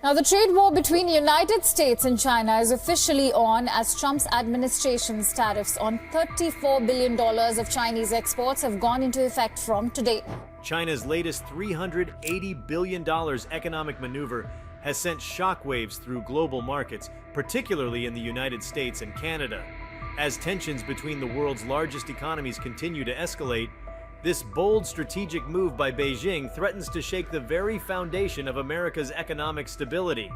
Now, the trade war between the United States and China is officially on as Trump's administration's tariffs on $34 billion of Chinese exports have gone into effect from today. China's latest $380 billion economic maneuver has sent shockwaves through global markets, particularly in the United States and Canada. As tensions between the world's largest economies continue to escalate, this bold strategic move by Beijing threatens to shake the very foundation of America's economic stability.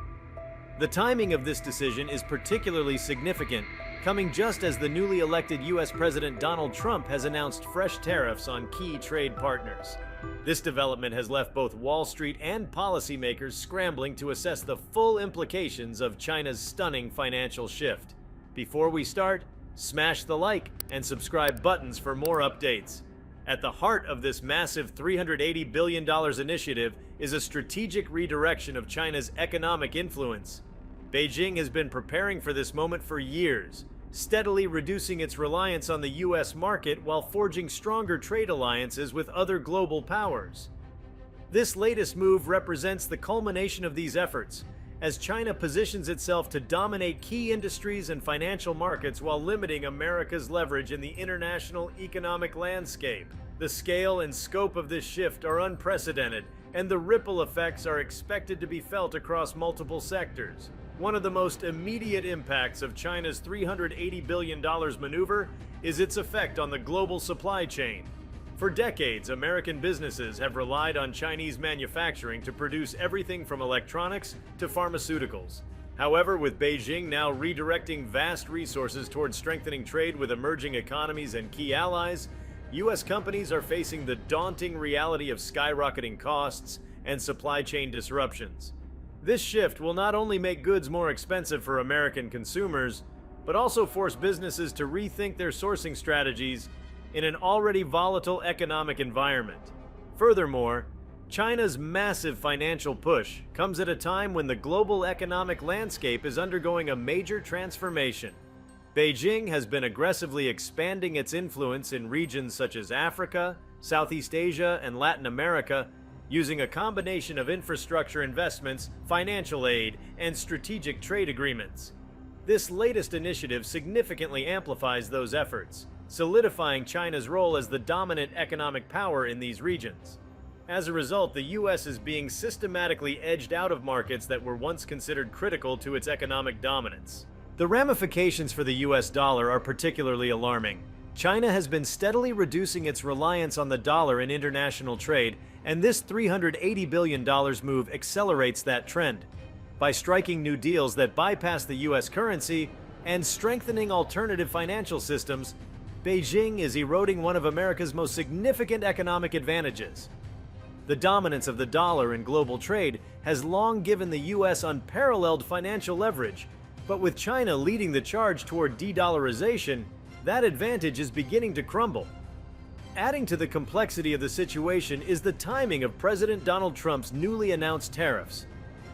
The timing of this decision is particularly significant, coming just as the newly elected U.S. President Donald Trump has announced fresh tariffs on key trade partners. This development has left both Wall Street and policymakers scrambling to assess the full implications of China's stunning financial shift. Before we start, smash the like and subscribe buttons for more updates. At the heart of this massive $380 billion initiative is a strategic redirection of China's economic influence. Beijing has been preparing for this moment for years, steadily reducing its reliance on the U.S. market while forging stronger trade alliances with other global powers. This latest move represents the culmination of these efforts, as China positions itself to dominate key industries and financial markets while limiting America's leverage in the international economic landscape. The scale and scope of this shift are unprecedented, and the ripple effects are expected to be felt across multiple sectors. One of the most immediate impacts of China's $380 billion maneuver is its effect on the global supply chain. For decades, American businesses have relied on Chinese manufacturing to produce everything from electronics to pharmaceuticals. However, with Beijing now redirecting vast resources towards strengthening trade with emerging economies and key allies, U.S. companies are facing the daunting reality of skyrocketing costs and supply chain disruptions. This shift will not only make goods more expensive for American consumers, but also force businesses to rethink their sourcing strategies in an already volatile economic environment. Furthermore, China's massive financial push comes at a time when the global economic landscape is undergoing a major transformation. Beijing has been aggressively expanding its influence in regions such as Africa, Southeast Asia, and Latin America, using a combination of infrastructure investments, financial aid, and strategic trade agreements. This latest initiative significantly amplifies those efforts, solidifying China's role as the dominant economic power in these regions. As a result, the U.S. is being systematically edged out of markets that were once considered critical to its economic dominance. The ramifications for the U.S. dollar are particularly alarming. China has been steadily reducing its reliance on the dollar in international trade, and this $380 billion move accelerates that trend. By striking new deals that bypass the U.S. currency and strengthening alternative financial systems, Beijing is eroding one of America's most significant economic advantages. The dominance of the dollar in global trade has long given the U.S. unparalleled financial leverage, but with China leading the charge toward de-dollarization, that advantage is beginning to crumble. Adding to the complexity of the situation is the timing of President Donald Trump's newly announced tariffs.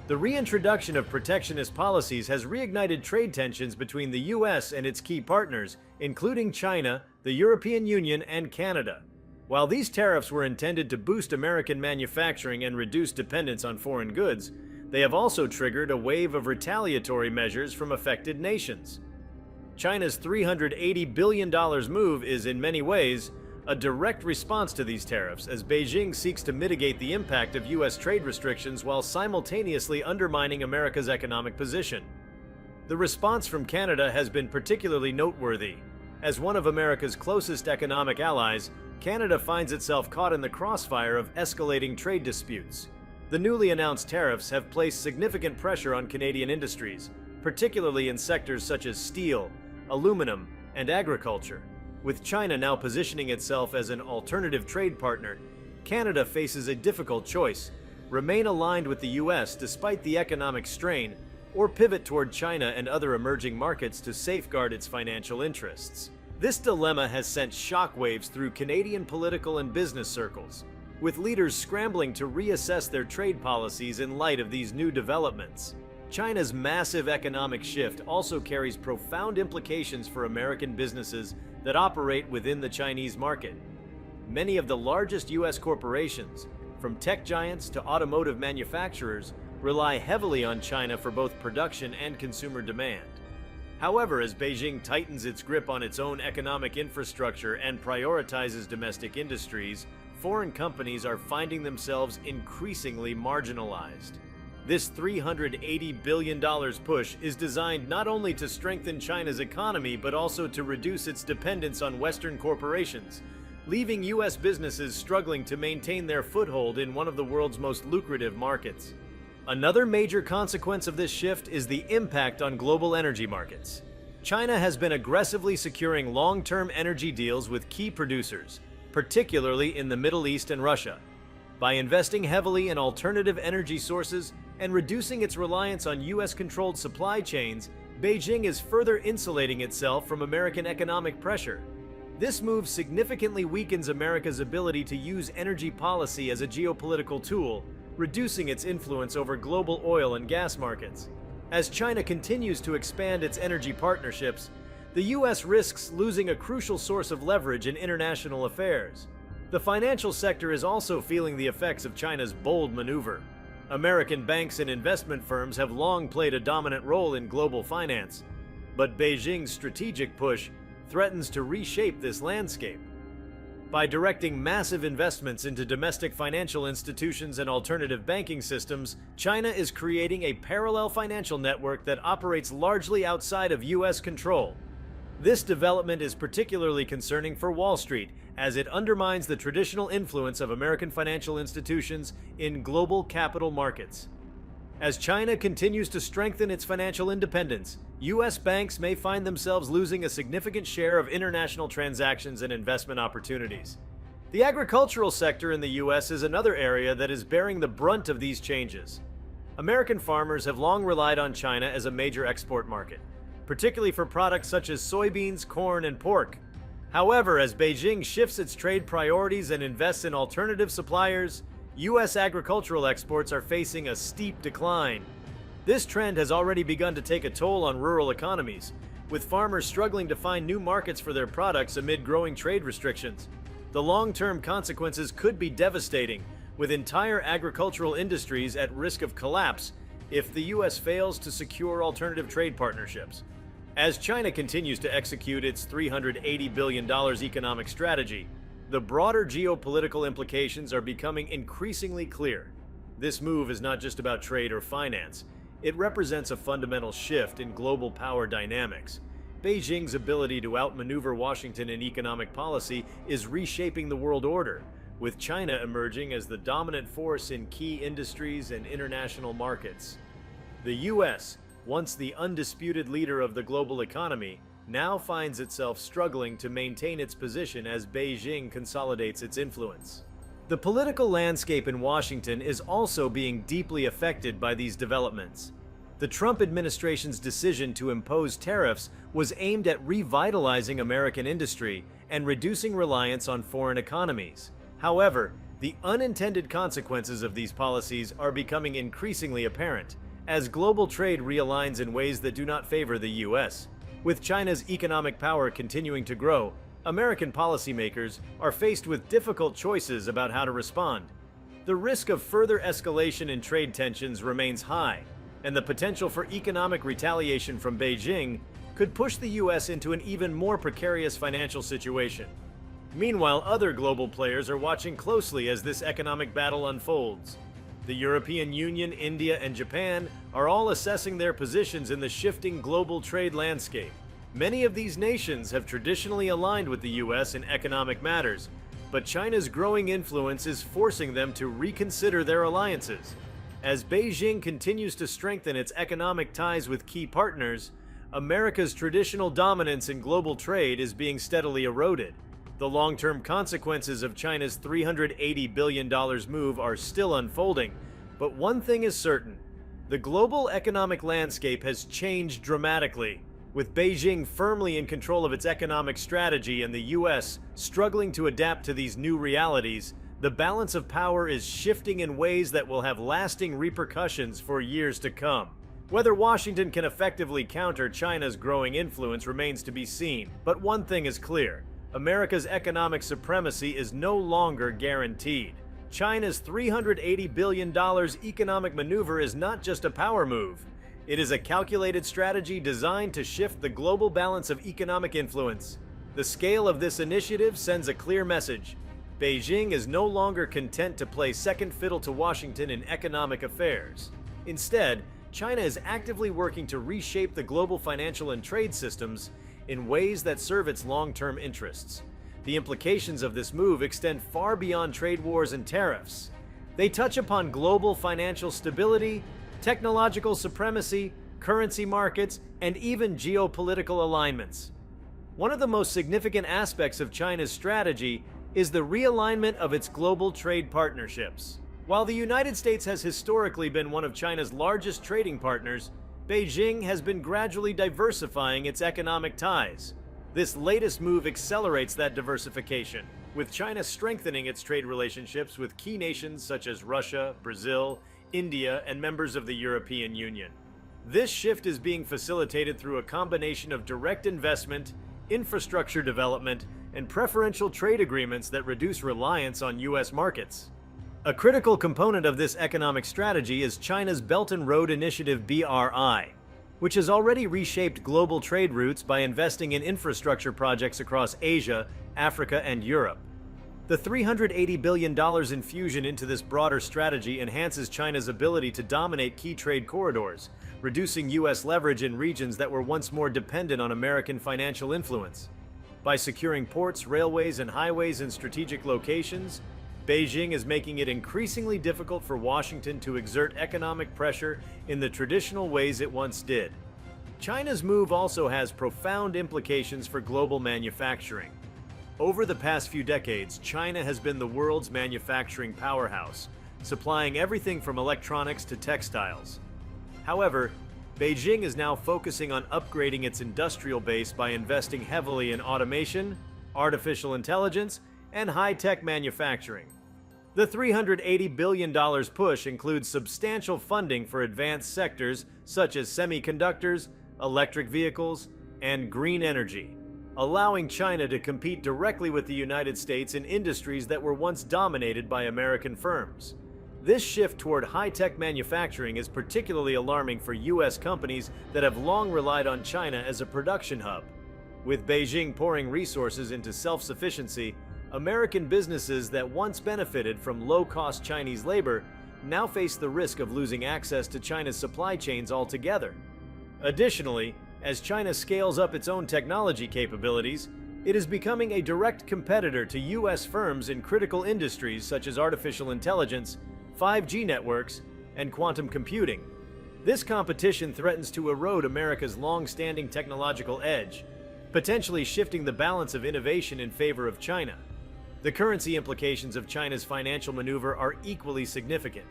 The reintroduction of protectionist policies has reignited trade tensions between the U.S. and its key partners, including China, the European Union, and Canada. While these tariffs were intended to boost American manufacturing and reduce dependence on foreign goods, they have also triggered a wave of retaliatory measures from affected nations. China's $380 billion move is, in many ways, a direct response to these tariffs, as Beijing seeks to mitigate the impact of U.S. trade restrictions while simultaneously undermining America's economic position. The response from Canada has been particularly noteworthy. As one of America's closest economic allies, Canada finds itself caught in the crossfire of escalating trade disputes. The newly announced tariffs have placed significant pressure on Canadian industries, particularly in sectors such as steel, aluminum, and agriculture. With China now positioning itself as an alternative trade partner, Canada faces a difficult choice: remain aligned with the U.S. despite the economic strain, or pivot toward China and other emerging markets to safeguard its financial interests. This dilemma has sent shockwaves through Canadian political and business circles, with leaders scrambling to reassess their trade policies in light of these new developments. China's massive economic shift also carries profound implications for American businesses that operate within the Chinese market. Many of the largest U.S. corporations, from tech giants to automotive manufacturers, rely heavily on China for both production and consumer demand. However, as Beijing tightens its grip on its own economic infrastructure and prioritizes domestic industries, foreign companies are finding themselves increasingly marginalized. This $380 billion push is designed not only to strengthen China's economy but also to reduce its dependence on Western corporations, leaving U.S. businesses struggling to maintain their foothold in one of the world's most lucrative markets. Another major consequence of this shift is the impact on global energy markets. China has been aggressively securing long-term energy deals with key producers, particularly in the Middle East and Russia. By investing heavily in alternative energy sources and reducing its reliance on U.S.-controlled supply chains, Beijing is further insulating itself from American economic pressure. This move significantly weakens America's ability to use energy policy as a geopolitical tool, reducing its influence over global oil and gas markets. As China continues to expand its energy partnerships, the U.S. risks losing a crucial source of leverage in international affairs. The financial sector is also feeling the effects of China's bold maneuver. American banks and investment firms have long played a dominant role in global finance, but Beijing's strategic push threatens to reshape this landscape. By directing massive investments into domestic financial institutions and alternative banking systems, China is creating a parallel financial network that operates largely outside of U.S. control. This development is particularly concerning for Wall Street, as it undermines the traditional influence of American financial institutions in global capital markets. As China continues to strengthen its financial independence, U.S. banks may find themselves losing a significant share of international transactions and investment opportunities. The agricultural sector in the U.S. is another area that is bearing the brunt of these changes. American farmers have long relied on China as a major export market, particularly for products such as soybeans, corn, and pork. However, as Beijing shifts its trade priorities and invests in alternative suppliers, U.S. agricultural exports are facing a steep decline. This trend has already begun to take a toll on rural economies, with farmers struggling to find new markets for their products amid growing trade restrictions. The long-term consequences could be devastating, with entire agricultural industries at risk of collapse if the U.S. fails to secure alternative trade partnerships. As China continues to execute its $380 billion economic strategy, the broader geopolitical implications are becoming increasingly clear. This move is not just about trade or finance. It represents a fundamental shift in global power dynamics. Beijing's ability to outmaneuver Washington in economic policy is reshaping the world order, with China emerging as the dominant force in key industries and international markets. The U.S., once the undisputed leader of the global economy, now finds itself struggling to maintain its position as Beijing consolidates its influence. The political landscape in Washington is also being deeply affected by these developments. The Trump administration's decision to impose tariffs was aimed at revitalizing American industry and reducing reliance on foreign economies. However, the unintended consequences of these policies are becoming increasingly apparent, as global trade realigns in ways that do not favor the U.S. With China's economic power continuing to grow, American policymakers are faced with difficult choices about how to respond. The risk of further escalation in trade tensions remains high, and the potential for economic retaliation from Beijing could push the U.S. into an even more precarious financial situation. Meanwhile, other global players are watching closely as this economic battle unfolds. The European Union, India, and Japan are all assessing their positions in the shifting global trade landscape. Many of these nations have traditionally aligned with the U.S. in economic matters, but China's growing influence is forcing them to reconsider their alliances. As Beijing continues to strengthen its economic ties with key partners, America's traditional dominance in global trade is being steadily eroded. The long-term consequences of China's $380 billion move are still unfolding, but one thing is certain: the global economic landscape has changed dramatically. With Beijing firmly in control of its economic strategy and the U.S. struggling to adapt to these new realities, the balance of power is shifting in ways that will have lasting repercussions for years to come. Whether Washington can effectively counter China's growing influence remains to be seen, but one thing is clear: America's economic supremacy is no longer guaranteed. China's $380 billion economic maneuver is not just a power move. It is a calculated strategy designed to shift the global balance of economic influence. The scale of this initiative sends a clear message. Beijing is no longer content to play second fiddle to Washington in economic affairs. Instead, China is actively working to reshape the global financial and trade systems in ways that serve its long-term interests. The implications of this move extend far beyond trade wars and tariffs. They touch upon global financial stability, technological supremacy, currency markets, and even geopolitical alignments. One of the most significant aspects of China's strategy is the realignment of its global trade partnerships. While the United States has historically been one of China's largest trading partners, Beijing has been gradually diversifying its economic ties. This latest move accelerates that diversification, with China strengthening its trade relationships with key nations such as Russia, Brazil, India, and members of the European Union. This shift is being facilitated through a combination of direct investment, infrastructure development, and preferential trade agreements that reduce reliance on U.S. markets. A critical component of this economic strategy is China's Belt and Road Initiative (BRI), which has already reshaped global trade routes by investing in infrastructure projects across Asia, Africa, and Europe. The $380 billion infusion into this broader strategy enhances China's ability to dominate key trade corridors, reducing U.S. leverage in regions that were once more dependent on American financial influence. By securing ports, railways, and highways in strategic locations, Beijing is making it increasingly difficult for Washington to exert economic pressure in the traditional ways it once did. China's move also has profound implications for global manufacturing. Over the past few decades, China has been the world's manufacturing powerhouse, supplying everything from electronics to textiles. However, Beijing is now focusing on upgrading its industrial base by investing heavily in automation, artificial intelligence, and high-tech manufacturing. The $380 billion push includes substantial funding for advanced sectors such as semiconductors, electric vehicles, and green energy, allowing China to compete directly with the United States in industries that were once dominated by American firms. This shift toward high-tech manufacturing is particularly alarming for U.S. companies that have long relied on China as a production hub. With Beijing pouring resources into self-sufficiency, American businesses that once benefited from low-cost Chinese labor now face the risk of losing access to China's supply chains altogether. Additionally, as China scales up its own technology capabilities, it is becoming a direct competitor to U.S. firms in critical industries such as artificial intelligence, 5G networks, and quantum computing. This competition threatens to erode America's long-standing technological edge, potentially shifting the balance of innovation in favor of China. The currency implications of China's financial maneuver are equally significant.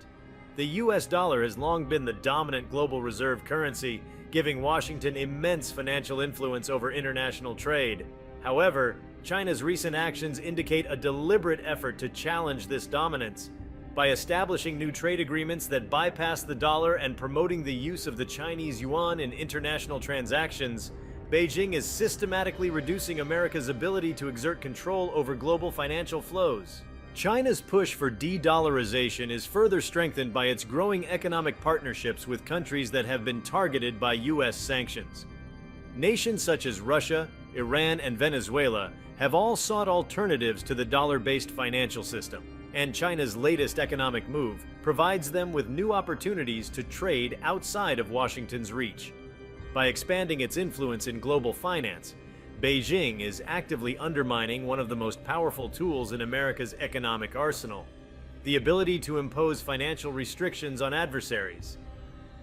The US dollar has long been the dominant global reserve currency, giving Washington immense financial influence over international trade. However, China's recent actions indicate a deliberate effort to challenge this dominance. By establishing new trade agreements that bypass the dollar and promoting the use of the Chinese yuan in international transactions, Beijing is systematically reducing America's ability to exert control over global financial flows. China's push for de-dollarization is further strengthened by its growing economic partnerships with countries that have been targeted by U.S. sanctions. Nations such as Russia, Iran, and Venezuela have all sought alternatives to the dollar-based financial system, and China's latest economic move provides them with new opportunities to trade outside of Washington's reach. By expanding its influence in global finance, Beijing is actively undermining one of the most powerful tools in America's economic arsenal: the ability to impose financial restrictions on adversaries.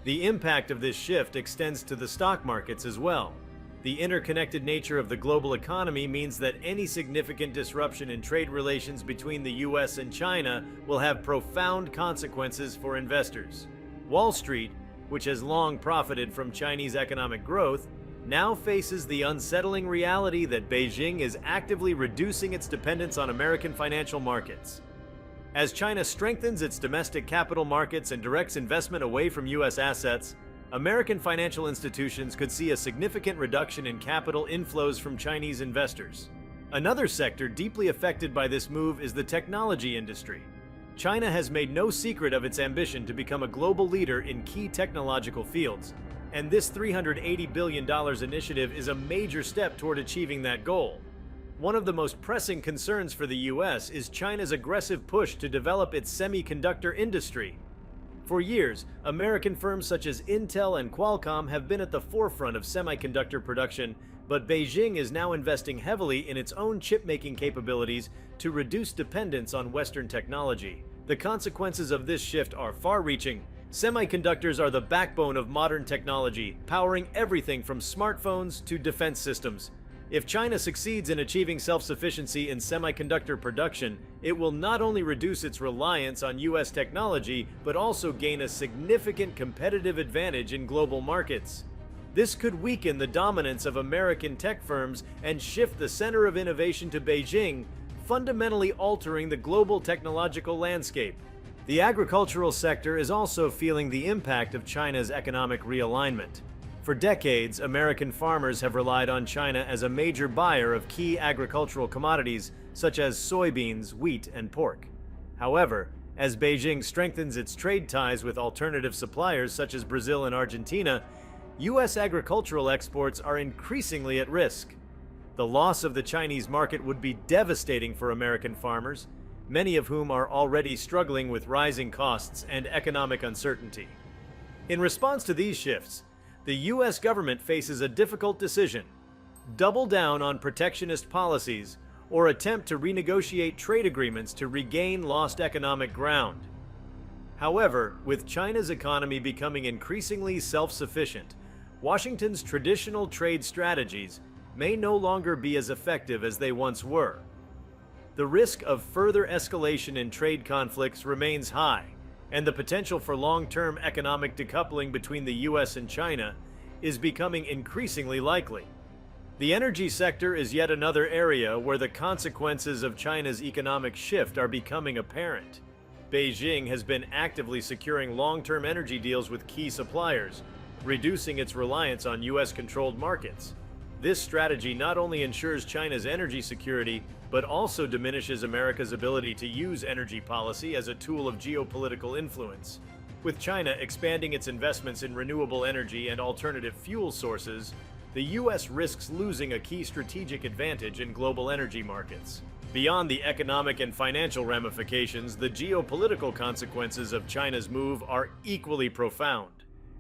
The impact of this shift extends to the stock markets as well. The interconnected nature of the global economy means that any significant disruption in trade relations between the US and China will have profound consequences for investors. Wall Street, which has long profited from Chinese economic growth, now faces the unsettling reality that Beijing is actively reducing its dependence on American financial markets. As China strengthens its domestic capital markets and directs investment away from U.S. assets, American financial institutions could see a significant reduction in capital inflows from Chinese investors. Another sector deeply affected by this move is the technology industry. China has made no secret of its ambition to become a global leader in key technological fields, and this $380 billion initiative is a major step toward achieving that goal. One of the most pressing concerns for the US is China's aggressive push to develop its semiconductor industry. For years, American firms such as Intel and Qualcomm have been at the forefront of semiconductor production, but Beijing is now investing heavily in its own chip-making capabilities to reduce dependence on Western technology. The consequences of this shift are far-reaching. Semiconductors are the backbone of modern technology, powering everything from smartphones to defense systems. If China succeeds in achieving self-sufficiency in semiconductor production, it will not only reduce its reliance on US technology, but also gain a significant competitive advantage in global markets. This could weaken the dominance of American tech firms and shift the center of innovation to Beijing, fundamentally altering the global technological landscape. The agricultural sector is also feeling the impact of China's economic realignment. For decades, American farmers have relied on China as a major buyer of key agricultural commodities such as soybeans, wheat, and pork. However, as Beijing strengthens its trade ties with alternative suppliers such as Brazil and Argentina, US agricultural exports are increasingly at risk. The loss of the Chinese market would be devastating for American farmers, many of whom are already struggling with rising costs and economic uncertainty. In response to these shifts, the US government faces a difficult decision: double down on protectionist policies or attempt to renegotiate trade agreements to regain lost economic ground. However, with China's economy becoming increasingly self-sufficient, Washington's traditional trade strategies may no longer be as effective as they once were. The risk of further escalation in trade conflicts remains high, and the potential for long-term economic decoupling between the US and China is becoming increasingly likely. The energy sector is yet another area where the consequences of China's economic shift are becoming apparent. Beijing has been actively securing long-term energy deals with key suppliers, reducing its reliance on US-controlled markets. This strategy not only ensures China's energy security, but also diminishes America's ability to use energy policy as a tool of geopolitical influence. With China expanding its investments in renewable energy and alternative fuel sources, the US risks losing a key strategic advantage in global energy markets. Beyond the economic and financial ramifications, the geopolitical consequences of China's move are equally profound.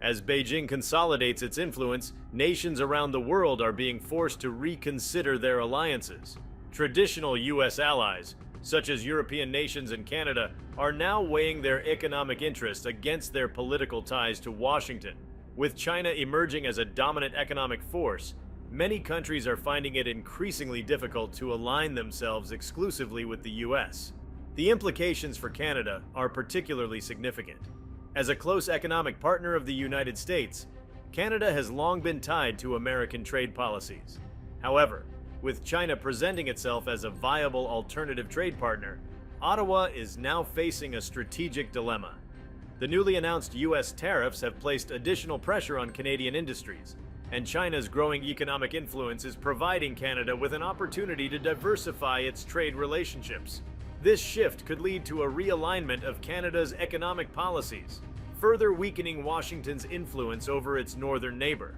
As Beijing consolidates its influence, nations around the world are being forced to reconsider their alliances. Traditional US allies, such as European nations and Canada, are now weighing their economic interests against their political ties to Washington. With China emerging as a dominant economic force, many countries are finding it increasingly difficult to align themselves exclusively with the US. The implications for Canada are particularly significant. As a close economic partner of the United States, Canada has long been tied to American trade policies. However, with China presenting itself as a viable alternative trade partner, Ottawa is now facing a strategic dilemma. The newly announced US tariffs have placed additional pressure on Canadian industries, and China's growing economic influence is providing Canada with an opportunity to diversify its trade relationships. This shift could lead to a realignment of Canada's economic policies, further weakening Washington's influence over its northern neighbor.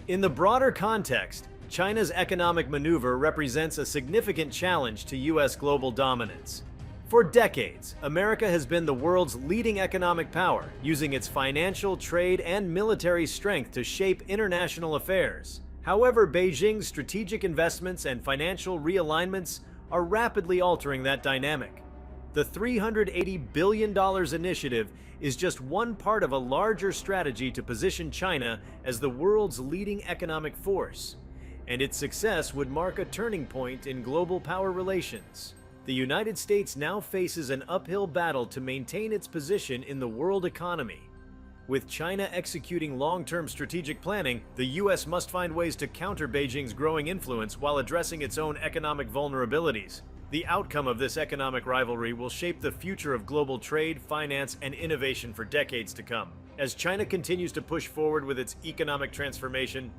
In the broader context, China's economic maneuver represents a significant challenge to US global dominance. For decades, America has been the world's leading economic power, using its financial, trade, and military strength to shape international affairs. However, Beijing's strategic investments and financial realignments are rapidly altering that dynamic. The $380 billion initiative is just one part of a larger strategy to position China as the world's leading economic force, and its success would mark a turning point in global power relations. The United States now faces an uphill battle to maintain its position in the world economy. With China executing long-term strategic planning, the US must find ways to counter Beijing's growing influence while addressing its own economic vulnerabilities. The outcome of this economic rivalry will shape the future of global trade, finance, and innovation for decades to come. As China continues to push forward with its economic transformation,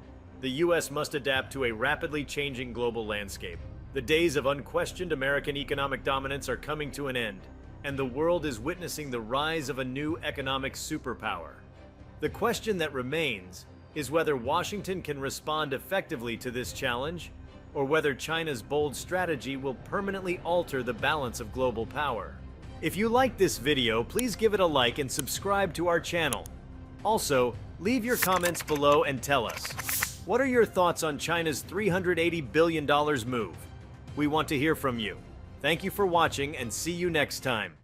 the US must adapt to a rapidly changing global landscape. The days of unquestioned American economic dominance are coming to an end, and the world is witnessing the rise of a new economic superpower. The question that remains is whether Washington can respond effectively to this challenge, or whether China's bold strategy will permanently alter the balance of global power. If you like this video, please give it a like and subscribe to our channel. Also, leave your comments below and tell us, what are your thoughts on China's $380 billion move? We want to hear from you. Thank you for watching and see you next time.